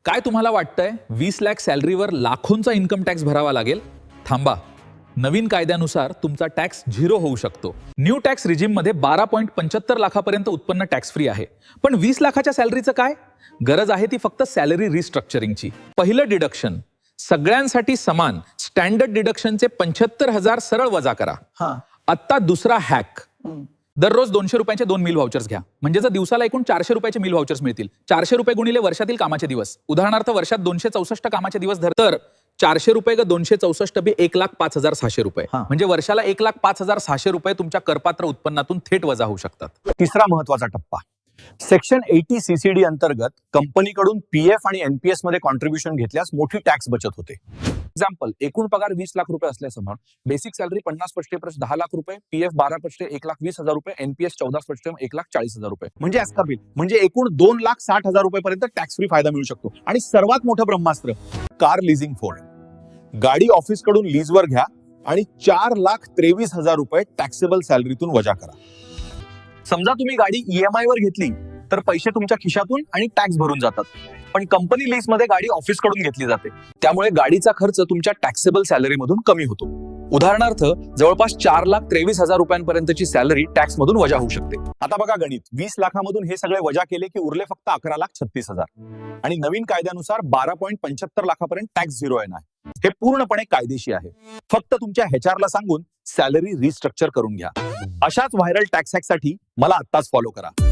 काय तुम्हाला वाटतंय 20 लाख सॅलरीवर लाखोंचा इन्कम टॅक्स भरावा लागेल? थांबा, नवीन कायद्यानुसार तुमचा टॅक्स 0 होऊ शकतो. न्यू टॅक्स रिजिम मध्ये 12.75 लाखापर्यंत उत्पन्न टॅक्स फ्री आहे. पण 20 लाखाच्या सॅलरीचं काय? गरज आहे ती फक्त सॅलरी रिस्ट्रक्चरिंगची. पहिलं डिडक्शन सगळ्यांसाठी समान स्टँडर्ड डिडक्शनचे 75,000 सरळ वजा करा. आता दुसरा हॅक, दररोज 200 रुपयाचे 2 मील व्हाउचर्स घ्या. म्हणजे जर दिवसाला एकूण 400 रुपयाचे मील व्हाउचर्स मिळतील. 400 रुपये गुणिले वर्षातील कामाचे दिवस. उदाहरणार्थ वर्षात 264 कामाचे दिवस धर, तर 400 रुपये ग 264 बी 1,05,600 रुपये. म्हणजे वर्षाला 1,05,600 रुपये तुमच्या करपात्र उत्पन्नातून थेट वजा होऊ शकतात. तिसरा महत्वाचा टप्पा, सेक्शन 80 CCD अंतर्गत कंपनीकडून पीएफ आणि एनपीएस मध्ये कॉन्ट्रीब्युशन घेतल्यास मोठी टॅक्स बचत होते. एक्झाम्पल, एकूण पगार 20 लाख रुपये असल्यासमोर बेसिक सॅलरी 50% 10 लाख रुपये, पीएफ 12% 1,20,000 रुपये, एनपीएस 14% 1,40,000 रुपये म्हणजे एस्काबिल, म्हणजे एकूण 2,60,000 रुपयेपर्यंत टॅक्स फ्री फायदा मिळू शकतो. आणि सर्वात मोठं ब्रह्मास्त्र, कार लिझिंग फोड. गाडी ऑफिस कडून लीजवर घ्या आणि 4,23,000 रुपये टॅक्सेबल सॅलरीतून वजा करा. समजा तुम्ही गाडी ईएमआय वर घेतली तर पैसे तुमच्या खिशातून आणि टॅक्स भरून जातात. पण कंपनी लीज मध्ये गाडी ऑफिस कडून घेतली जाते, त्यामुळे गाडीचा खर्च तुमच्या टॅक्सेबल सॅलरीमधून कमी होतो. उदाहरणार्थ जवळपास 4,23,000 रुपयांपर्यंतची सॅलरी टॅक्स मधून वजा होऊ शकते. आता बघा गणित, 20 लाखामधून हे सगळे वजा केले की उरले फक्त 11,36,000. आणि नवीन कायद्यानुसार 12.75 लाखापर्यंत टॅक्स 0 येणार. हे पूर्णपणे कायदेशीर आहे. फक्त तुमच्या HR ला सांगून सॅलरी रिस्ट्रक्चर करून घ्या. अशाच व्हायरल टॅक्स हॅकसाठी मला आत्ताच फॉलो करा.